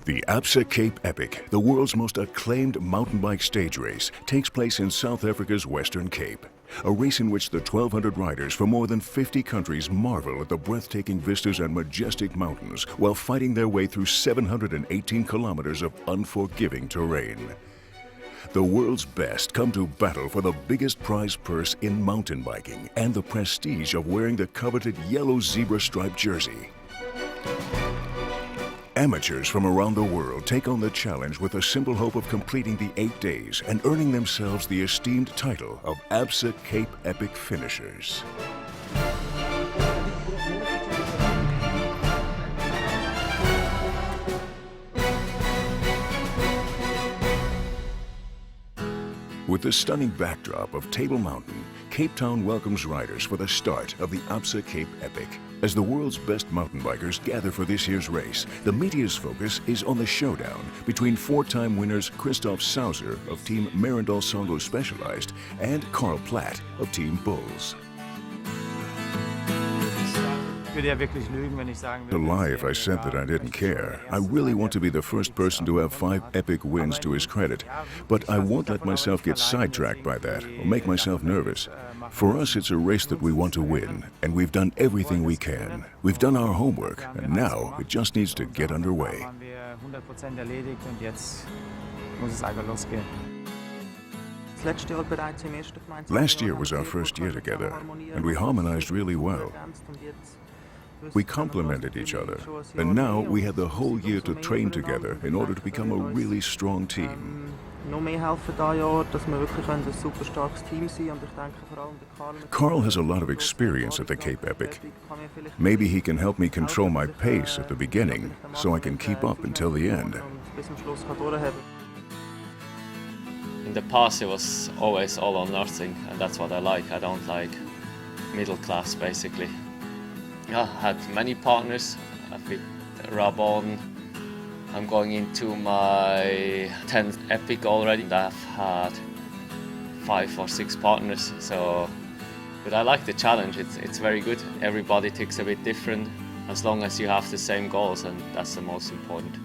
The Absa Cape Epic, the world's most acclaimed mountain bike stage race, takes place in South Africa's Western Cape. A race in which the 1,200 riders from more than 50 countries marvel at the breathtaking vistas and majestic mountains while fighting their way through 718 kilometers of unforgiving terrain. The world's best come to battle for the biggest prize purse in mountain biking and the prestige of wearing the coveted yellow zebra-striped jersey. Amateurs from around the world take on the challenge with the simple hope of completing the 8 days and earning themselves the esteemed title of Absa Cape Epic Finishers. With the stunning backdrop of Table Mountain, Cape Town welcomes riders for the start of the Absa Cape Epic. As the world's best mountain bikers gather for this year's race, the media's focus is on the showdown between four-time winners Christoph Sauser of Team Merendal Songo Specialized and Karl Platt of Team Bulls. To lie if I said that I didn't care. I really want to be the first person to have 5 epic wins to his credit, but I won't let myself get sidetracked by that or make myself nervous. For us, it's a race that we want to win, and we've done everything we can. We've done our homework, and now it just needs to get underway. Last year was our first year together, and we harmonized really well. We complemented each other, and now we had the whole year to train together in order to become a really strong team. Karl has a lot of experience at the Cape Epic. Maybe he can help me control my pace at the beginning so I can keep up until the end. In the past it was always all or nothing, and that's what I like. I don't like middle class, basically. I had many partners. I've been Rabon. I'm going into my 10th epic already. I've had 5 or 6 partners, but I like the challenge. It's very good. Everybody ticks a bit different, as long as you have the same goals, and that's the most important.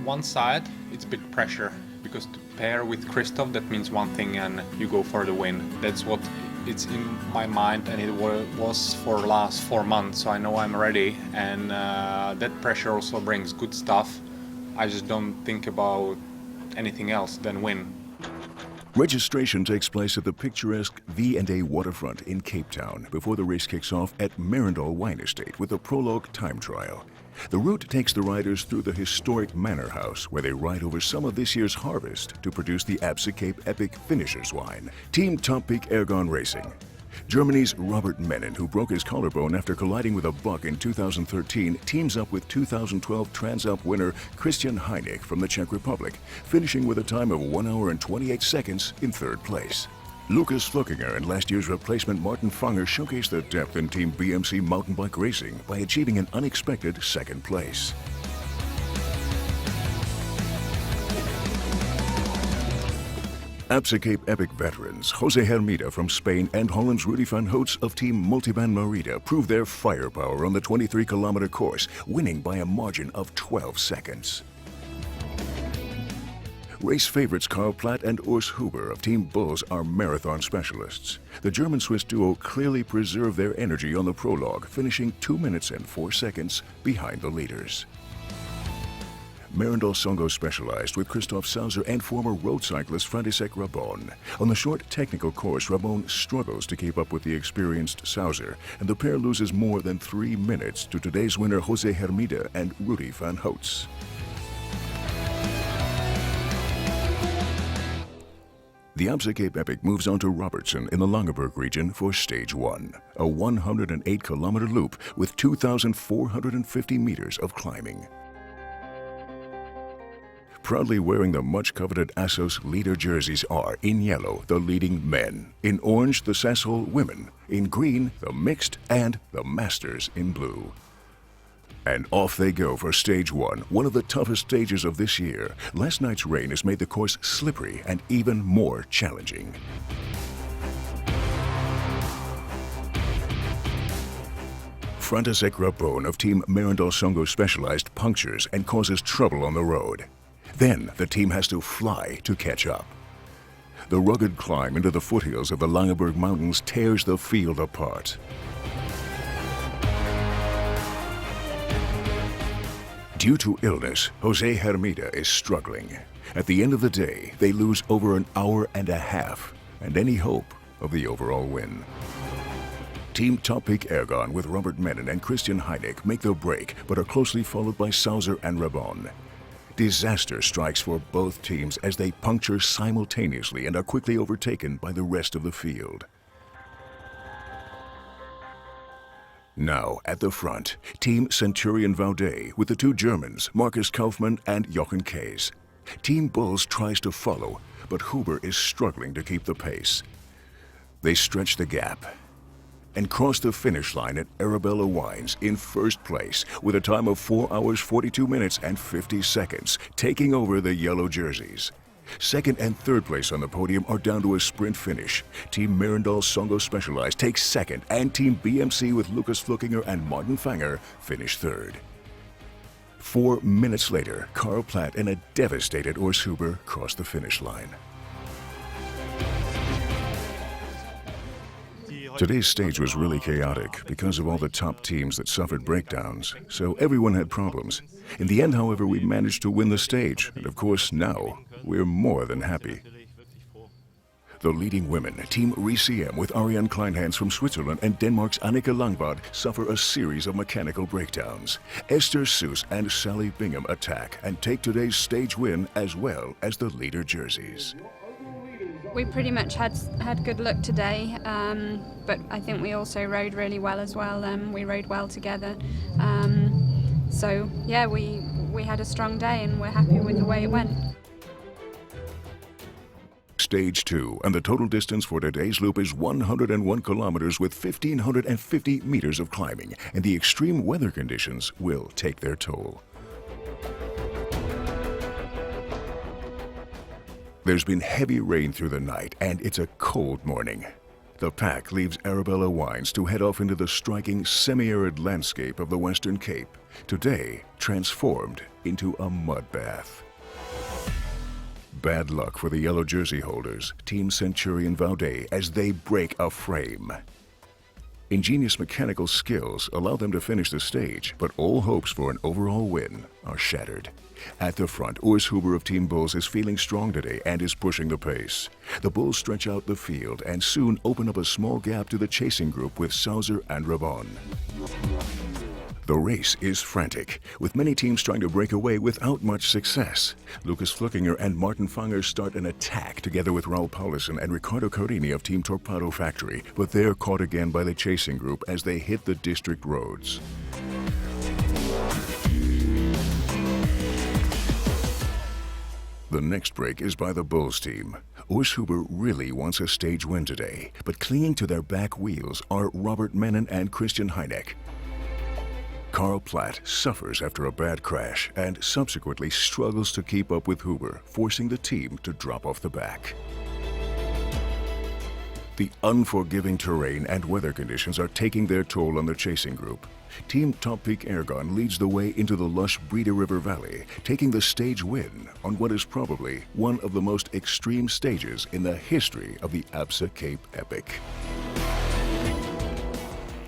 One side, it's a bit pressure, because to pair with Christoph, that means one thing, and you go for the win. That's what it's in my mind, and it was for the last 4 months, so I know I'm ready, and that pressure also brings good stuff. I just don't think about anything else than win. Registration takes place at the picturesque V&A waterfront in Cape Town before the race kicks off at Merendal Wine Estate with a prologue time trial. The route takes the riders through the historic Manor House, where they ride over some of this year's harvest to produce the Absa Cape Epic Finishers wine. Team Top Peak Ergon Racing. Germany's Robert Mennen, who broke his collarbone after colliding with a buck in 2013, teams up with 2012 Transalp winner Christian Heineck from the Czech Republic, finishing with a time of 1 hour and 28 seconds in 3rd place. Lucas Fluckinger and last year's replacement Martin Fanger showcased their depth in Team BMC mountain bike racing by achieving an unexpected 2nd place. Absa Cape Epic veterans Jose Hermida from Spain and Holland's Rudy van Hoots of Team Multiband Merida proved their firepower on the 23-kilometer course, winning by a margin of 12 seconds. Race favorites Karl Platt and Urs Huber of Team Bulls are marathon specialists. The German-Swiss duo clearly preserved their energy on the prologue, finishing 2 minutes and 4 seconds behind the leaders. Merendal Songo Specialized with Christoph Sauser and former road cyclist František Rabon. On the short technical course, Rabon struggles to keep up with the experienced Sauser, and the pair loses more than 3 minutes to today's winner Jose Hermida and Rudy van Hoots. The Absa Cape Epic moves on to Robertson in the Langeberg region for Stage 1, a 108-kilometer loop with 2,450 meters of climbing. Proudly wearing the much-coveted Assos leader jerseys are, in yellow, the leading men, in orange, the Sasol women, in green, the mixed, and the masters in blue. And off they go for Stage 1, one of the toughest stages of this year. Last night's rain has made the course slippery and even more challenging. Frontisek Rabone of Team Merendal Songo Specialized punctures and causes trouble on the road. Then the team has to fly to catch up. The rugged climb into the foothills of the Langeberg Mountains tears the field apart. Due to illness, Jose Hermida is struggling. At the end of the day, they lose over an hour and a half, and any hope of the overall win. Team Top Peak Ergon with Robert Mennen and Christian Heineck make the break, but are closely followed by Sauser and Rabon. Disaster strikes for both teams as they puncture simultaneously and are quickly overtaken by the rest of the field. Now, at the front, Team Centurion Vaudet with the two Germans, Marcus Kaufmann and Jochen Kees. Team Bulls tries to follow, but Huber is struggling to keep the pace. They stretch the gap and cross the finish line at Arabella Wines in first place with a time of 4 hours 42 minutes and 50 seconds, taking over the yellow jerseys. Second and third place on the podium are down to a sprint finish. Team Merendal Songo Specialized takes second, and Team BMC with Lucas Fluckinger and Martin Fanger finish third. 4 minutes later, Karl Platt and a devastated Urs Huber cross the finish line. Today's stage was really chaotic because of all the top teams that suffered breakdowns, so everyone had problems. In the end, however, we managed to win the stage, and of course now we're more than happy. The leading women, Team RCM with Ariane Kleinhans from Switzerland and Denmark's Annika Langbad, suffer a series of mechanical breakdowns. Esther Seuss and Sally Bingham attack and take today's stage win as well as the leader jerseys. We pretty much had good luck today, but I think we also rode really well as well. We rode well together. So yeah, we had a strong day and we're happy with the way it went. Stage 2, and the total distance for today's loop is 101 kilometers with 1,550 meters of climbing, and the extreme weather conditions will take their toll. There's been heavy rain through the night, and it's a cold morning. The pack leaves Arabella Wines to head off into the striking semi-arid landscape of the Western Cape, today transformed into a mud bath. Bad luck for the yellow jersey holders, Team Centurion Vaudet, as they break a frame. Ingenious mechanical skills allow them to finish the stage, but all hopes for an overall win are shattered. At the front, Urs Huber of Team Bulls is feeling strong today and is pushing the pace. The Bulls stretch out the field and soon open up a small gap to the chasing group with Sauser and Rabon. The race is frantic, with many teams trying to break away without much success. Lucas Fluckinger and Martin Fanger start an attack together with Raul Paulison and Ricardo Carini of Team Torpedo Factory, but they're caught again by the chasing group as they hit the district roads. The next break is by the Bulls team. Urs Huber really wants a stage win today, but clinging to their back wheels are Robert Mennen and Christian Heineck. Karl Platt suffers after a bad crash and subsequently struggles to keep up with Huber, forcing the team to drop off the back. The unforgiving terrain and weather conditions are taking their toll on the chasing group. Team Top Peak Ergon leads the way into the lush Breda River Valley, taking the stage win on what is probably one of the most extreme stages in the history of the Absa Cape Epic.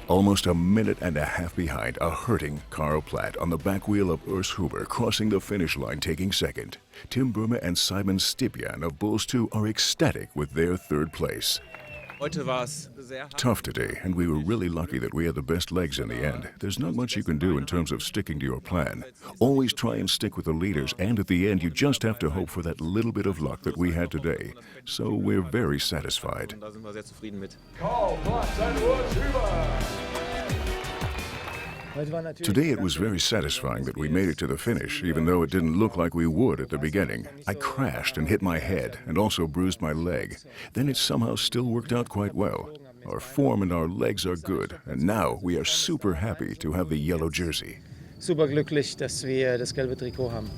Almost a minute and a half behind, a hurting Karl Platt on the back wheel of Urs Huber crossing the finish line taking second. Tim Burma and Simon Stipjan of Bulls 2 are ecstatic with their third place. Tough today, and we were really lucky that we had the best legs in the end. There's not much you can do in terms of sticking to your plan. Always try and stick with the leaders, and at the end you just have to hope for that little bit of luck that we had today. So we're very satisfied. Today it was very satisfying that we made it to the finish, even though it didn't look like we would at the beginning. I crashed and hit my head, and also bruised my leg. Then it somehow still worked out quite well. Our form and our legs are good, and now we are super happy to have the yellow jersey. Super glücklich, dass wir das gelbe Trikot haben.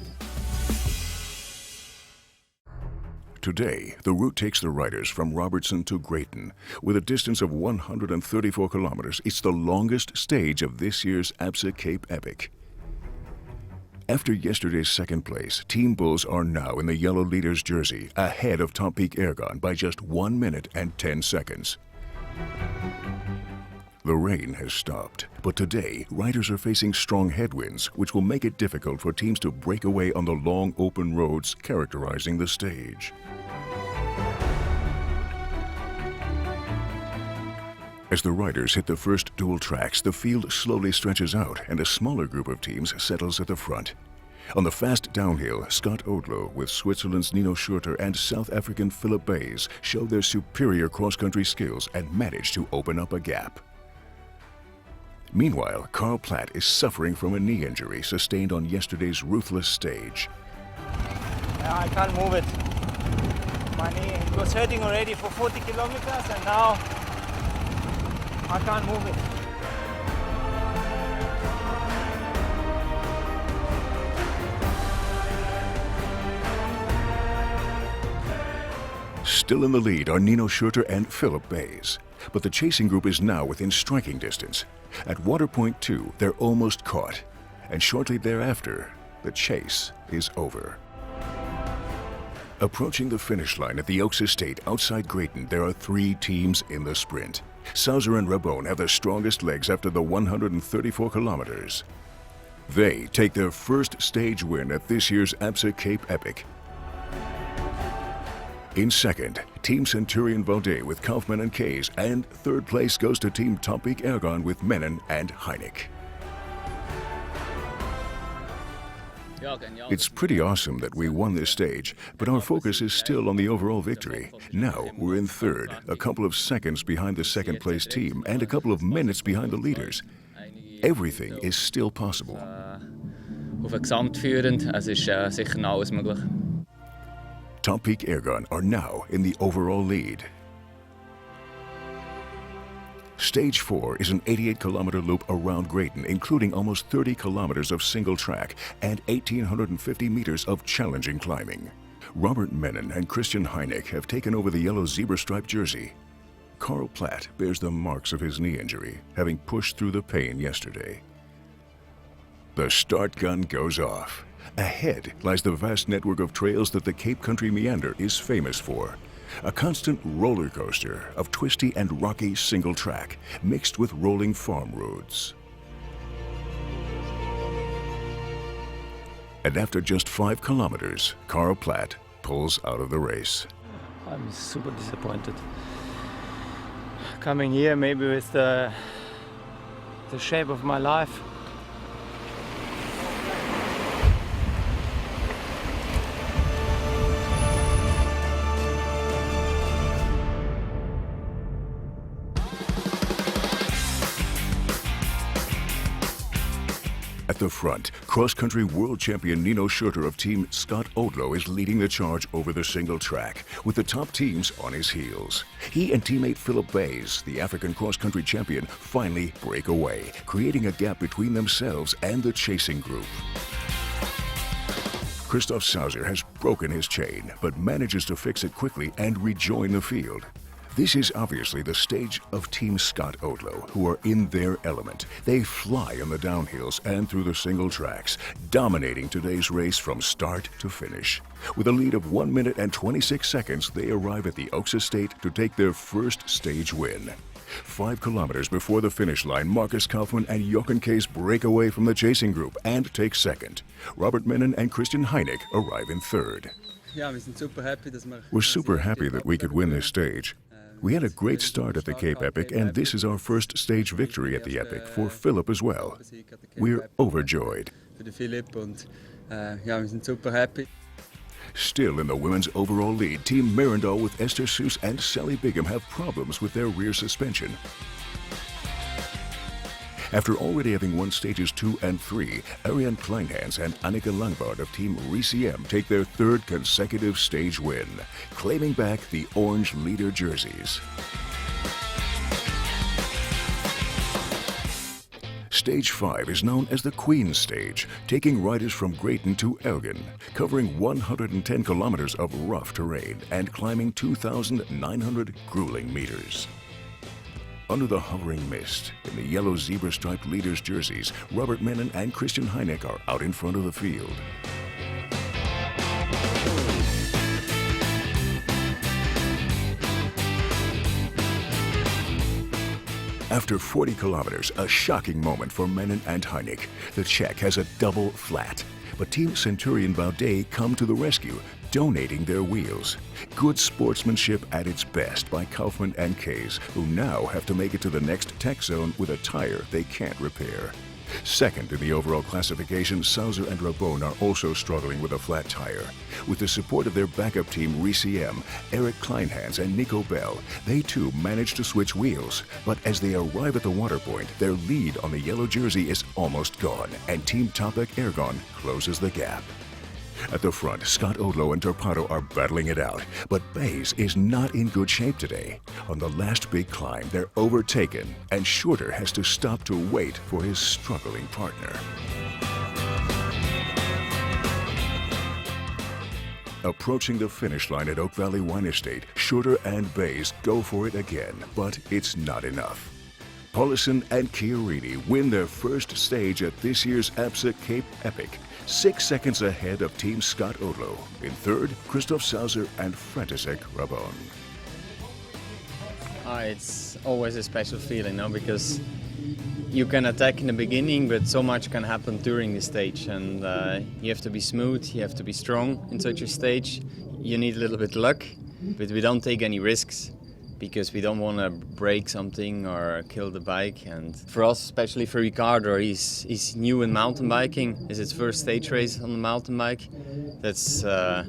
Today, the route takes the riders from Robertson to Grayton. With a distance of 134 kilometers, it's the longest stage of this year's Absa Cape Epic. After yesterday's second place, Team Bulls are now in the yellow leader's jersey, ahead of Top Peak Ergon by just 1 minute and 10 seconds. The rain has stopped, but today, riders are facing strong headwinds, which will make it difficult for teams to break away on the long open roads characterizing the stage. As the riders hit the first dual tracks, the field slowly stretches out and a smaller group of teams settles at the front. On the fast downhill, Scott Odlo with Switzerland's Nino Schurter and South African Philip Bays show their superior cross-country skills and manage to open up a gap. Meanwhile, Carl Platt is suffering from a knee injury sustained on yesterday's ruthless stage. I can't move it. My knee, it was hurting already for 40 kilometers and now I can't move it. Still in the lead are Nino Schurter and Philip Bays, but the chasing group is now within striking distance. At water point 2, they're almost caught, and shortly thereafter, the chase is over. Approaching the finish line at the Oaks Estate outside Grayton, there are 3 teams in the sprint. Sauser and Rabone have the strongest legs after the 134 kilometers. They take their first stage win at this year's Absa Cape Epic. In second, Team Centurion Vaudet with Kaufmann and Kays, and third place goes to Team Top Peak Ergon with Mennen and Heineck. It's pretty awesome that we won this stage, but our focus is still on the overall victory. Now we're in third, a couple of seconds behind the second place team and a couple of minutes behind the leaders. Everything is still possible. Auf ein Gesamtführend, es ist sicher noch alles möglich. Top Peak Ergon are now in the overall lead. Stage 4 is an 88-kilometer loop around Grayton, including almost 30 kilometers of single track and 1,850 meters of challenging climbing. Robert Mennen and Christian Heineck have taken over the yellow zebra-striped jersey. Carl Platt bears the marks of his knee injury, having pushed through the pain yesterday. The start gun goes off. Ahead lies the vast network of trails that the Cape Country Meander is famous for. A constant roller coaster of twisty and rocky single track, mixed with rolling farm roads. And after just 5 kilometers, Carl Platt pulls out of the race. I'm super disappointed. Coming here maybe with the shape of my life. At the front, cross-country world champion Nino Schurter of Team Scott Odlo is leading the charge over the single track, with the top teams on his heels. He and teammate Philip Bays, the African cross-country champion, finally break away, creating a gap between themselves and the chasing group. Christoph Sauser has broken his chain, but manages to fix it quickly and rejoin the field. This is obviously the stage of Team Scott Odlo, who are in their element. They fly on the downhills and through the single tracks, dominating today's race from start to finish. With a lead of 1 minute and 26 seconds, they arrive at the Oaks Estate to take their first stage win. 5 kilometers before the finish line, Marcus Kaufmann and Jochen Kays break away from the chasing group and take second. Robert Mennen and Christian Heineck arrive in third. We're super happy that we could win this stage. We had a great start at the Cape Epic, and this is our first stage victory at the Epic for Philip as well. We're overjoyed. Still in the women's overall lead, Team Merendal with Esther Seuss and Sally Bigham have problems with their rear suspension. After already having won stages 2 and 3, Ariane Kleinhans and Annika Langvaart of Team RCM take their third consecutive stage win, claiming back the orange leader jerseys. Stage 5 is known as the Queen Stage, taking riders from Grayton to Elgin, covering 110 kilometers of rough terrain and climbing 2,900 grueling meters. Under the hovering mist, in the yellow zebra-striped leaders' jerseys, Robert Mennen and Christian Heineck are out in front of the field. After 40 kilometers, a shocking moment for Mennen and Heineck. The Czech has a double flat, but Team Centurion Vaudet come to the rescue, donating their wheels. Good sportsmanship at its best by Kaufmann and Kays, who now have to make it to the next tech zone with a tire they can't repair. Second in the overall classification, Sauser and Rabon are also struggling with a flat tire. With the support of their backup team RCM, Eric Kleinhans and Nico Bell, they too manage to switch wheels. But as they arrive at the water point, their lead on the yellow jersey is almost gone, and Team Topek Ergon closes the gap. At the front, Scott Odlo and Torpato are battling it out, but Bays is not in good shape today. On the last big climb, they're overtaken, and Shorter has to stop to wait for his struggling partner. Approaching the finish line at Oak Valley Wine Estate, Shorter and Bays go for it again, but it's not enough. Paulison and Chiarini win their first stage at this year's Absa Cape Epic, 6 seconds ahead of Team Scott Odlo. In third, Christoph Sauser and František Rabon. It's always a special feeling, no? Because you can attack in the beginning, but so much can happen during the stage, and you have to be smooth, you have to be strong in such a stage. You need a little bit of luck, but we don't take any risks, because we don't want to break something or kill the bike. And for us, especially for Ricardo, he's new in mountain biking. It's his first stage race on the mountain bike. That's a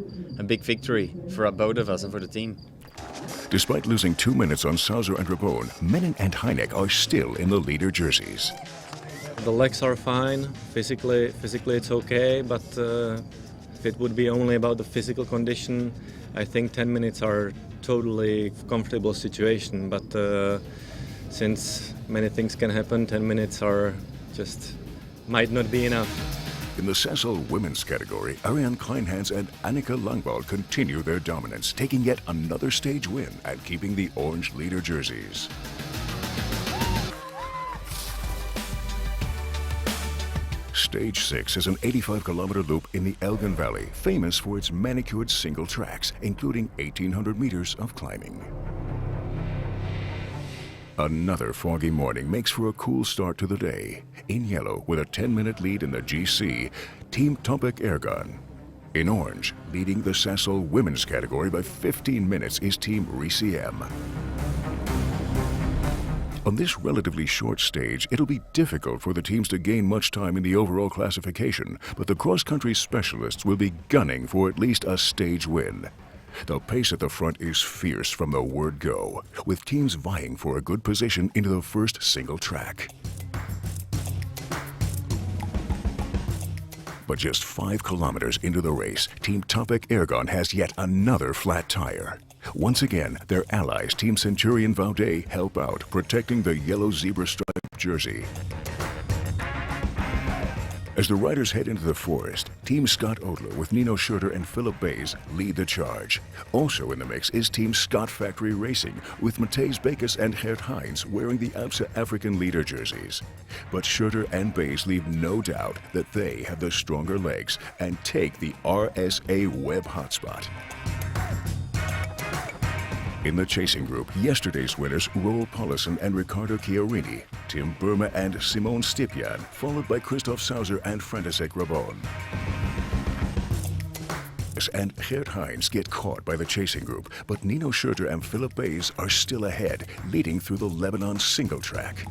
big victory for both of us and for the team. Despite losing 2 minutes on Sauser and Rabon, Mennen and Heineck are still in the leader jerseys. The legs are fine, physically it's okay, but if it would be only about the physical condition, I think 10 minutes are totally comfortable situation, but since many things can happen, 10 minutes are just might not be enough. In the Sassel women's category, Ariane Kleinhans and Annika Langwald continue their dominance, taking yet another stage win and keeping the orange leader jerseys. Stage 6 is an 85-kilometer loop in the Elgin Valley, famous for its manicured single tracks, including 1,800 meters of climbing. Another foggy morning makes for a cool start to the day. In yellow, with a 10-minute lead in the GC, Team Topek Ergon. In orange, leading the Sassel women's category by 15 minutes is Team RCM. On this relatively short stage, it'll be difficult for the teams to gain much time in the overall classification, but the cross-country specialists will be gunning for at least a stage win. The pace at the front is fierce from the word go, with teams vying for a good position into the first single track. But just 5 kilometers into the race, Team Topek Ergon has yet another flat tire. Once again, their allies, Team Centurion Vaudet, help out, protecting the yellow zebra-striped jersey. As the riders head into the forest, Team Scott Odler with Nino Schurter and Philip Bays lead the charge. Also in the mix is Team Scott Factory Racing with Matthijs Bekes and Gert Heinz wearing the Absa African leader jerseys. But Schurter and Bays leave no doubt that they have the stronger legs and take the RSA Web hotspot. In the chasing group, yesterday's winners Roel Paulison and Ricardo Chiarini, Tim Burma and Simone Stipjan, followed by Christoph Sauser and František Rabon. And Gert Heinz get caught by the chasing group, but Nino Schurter and Philip Bays are still ahead, leading through the Lebanon single track.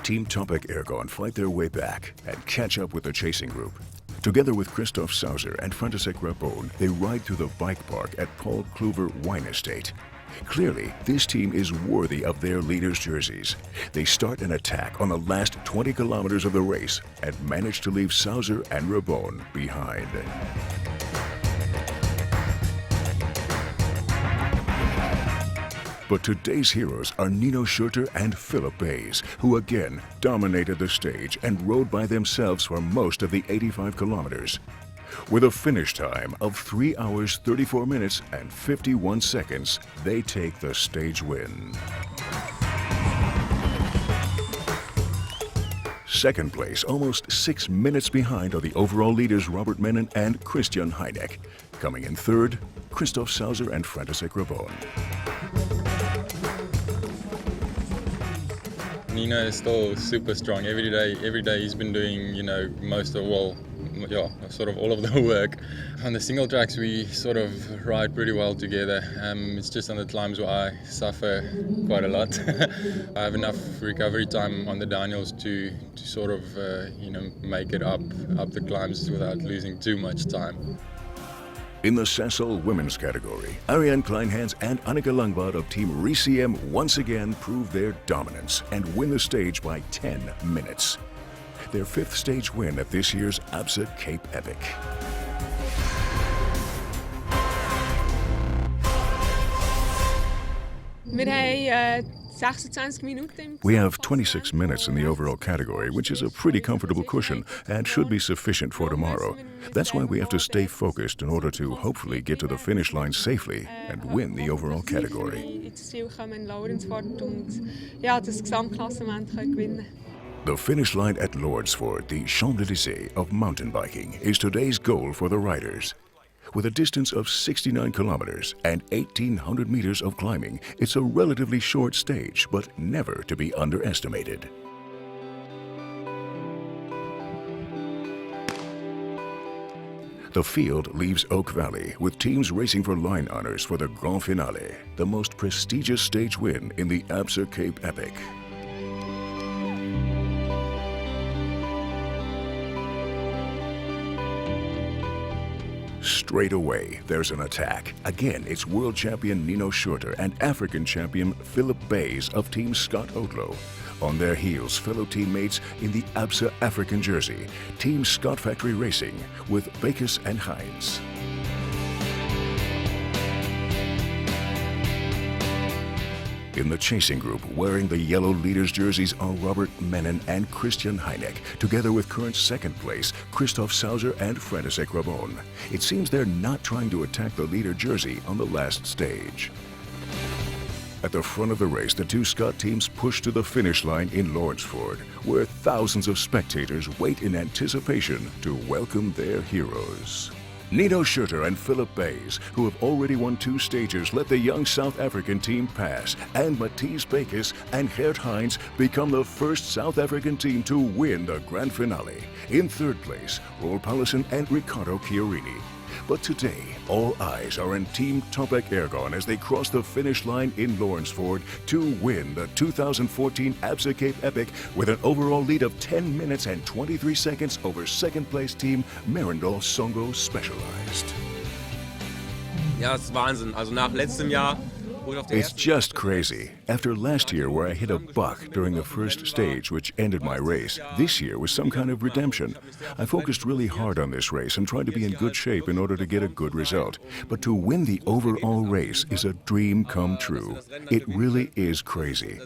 Team Topek Ergon fight their way back and catch up with the chasing group. Together with Christoph Sauser and František Rabon, they ride through the bike park at Paul Kluver Wine Estate. Clearly, this team is worthy of their leaders' jerseys. They start an attack on the last 20 kilometers of the race and manage to leave Sauser and Rabon behind. But today's heroes are Nino Schurter and Philip Bayes, who again dominated the stage and rode by themselves for most of the 85 kilometers. With a finish time of 3 hours, 34 minutes and 51 seconds, they take the stage win. Second place, almost 6 minutes behind, are the overall leaders Robert Mennen and Christian Heineck. Coming in third, Christoph Sauser and František Rabon. Nino is still super strong. Every day he's been doing, sort of all of the work. On the single tracks we sort of ride pretty well together. It's just on the climbs where I suffer quite a lot. I have enough recovery time on the downhills to sort of make it up the climbs without losing too much time. In the Sasol women's category, Ariane Kleinhans and Anneke Langbad of Team RCM once again prove their dominance and win the stage by 10 minutes. Their fifth stage win at this year's Absa Cape Epic. We have 26 minutes in the overall category, which is a pretty comfortable cushion and should be sufficient for tomorrow. That's why we have to stay focused in order to hopefully get to the finish line safely and win the overall category. The finish line at Lordsford, the Champs-Élysées of mountain biking, is today's goal for the riders. With a distance of 69 kilometers and 1,800 meters of climbing, it's a relatively short stage, but never to be underestimated. The field leaves Oak Valley with teams racing for line honors for the Grand Finale, the most prestigious stage win in the Absa Cape Epic. Straight away, there's an attack. Again, it's world champion Nino Schurter and African champion Philip Bayes of Team Scott Odlo. On their heels, fellow teammates in the Absa African jersey, Team Scott Factory Racing with Bakes and Hines. In the chasing group, wearing the yellow leaders' jerseys are Robert Mennen and Christian Heineck, together with current second place Christoph Sauser and František Rabon. It seems they're not trying to attack the leader jersey on the last stage. At the front of the race, the two Scott teams push to the finish line in Lordsford, where thousands of spectators wait in anticipation to welcome their heroes. Nino Schurter and Philip Bayes, who have already won 2 stages, let the young South African team pass, and Matthijs Bakes and Gert Hines become the first South African team to win the Grand Finale. In third place, Roel Paulsen and Riccardo Chiarini. But today, all eyes are on Team Topek Ergon as they cross the finish line in Lordsford to win the 2014 Absa Cape Epic with an overall lead of 10 minutes and 23 seconds over second place team Merendal Songo Specialized. Ja, es ist Wahnsinn. Also nach letztem Jahr. It's just crazy. After last year where I hit a buck during the first stage which ended my race, this year was some kind of redemption. I focused really hard on this race and tried to be in good shape in order to get a good result. But to win the overall race is a dream come true. It really is crazy.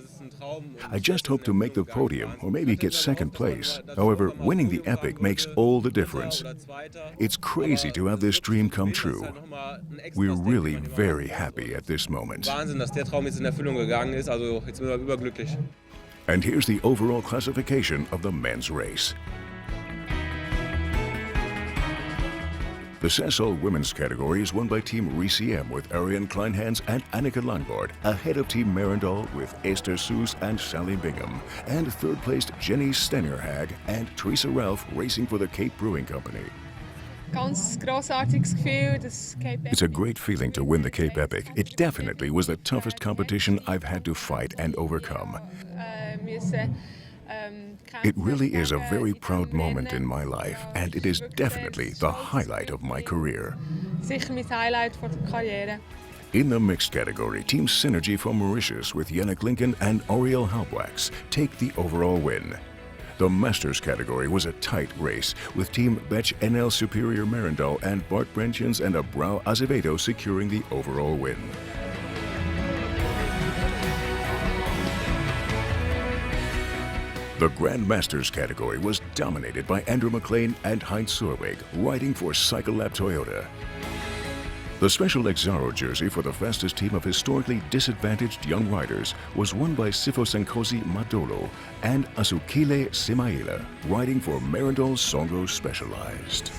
I just hope to make the podium or maybe get second place. However, winning the Epic makes all the difference. It's crazy to have this dream come true. We're really very happy at this moment. Wahnsinn, dass der Traum jetzt in Erfüllung gegangen ist. Also jetzt sind wir überglücklich. And here's the overall classification of the men's race. The Sasol women's category is won by Team RCM with Ariane Kleinhans and Anneke Langbad, ahead of Team Merendal with Esther Soos and Sally Bingham, and third-placed Jenny Stenerhag and Teresa Ralph racing for the Cape Brewing Company. It's a great feeling to win the Cape Epic. It definitely was the toughest competition I've had to fight and overcome. It really is a very proud moment in my life, and it is definitely the highlight of my career. In the mixed category, Team Synergy from Mauritius with Yannick Lincoln and Oriel Halbwax take the overall win. The Masters category was a tight race, with Team Betch NL Superior Merendal and Bart Brentjens and Abrao Azevedo securing the overall win. The Grandmasters category was dominated by Andrew McLean and Heinz Zurweg, riding for Cycle Lab Toyota. The special Exaro jersey for the fastest team of historically disadvantaged young riders was won by Sifosenkosi Madolo and Asukile Simaila, riding for Merendal Songo Specialized.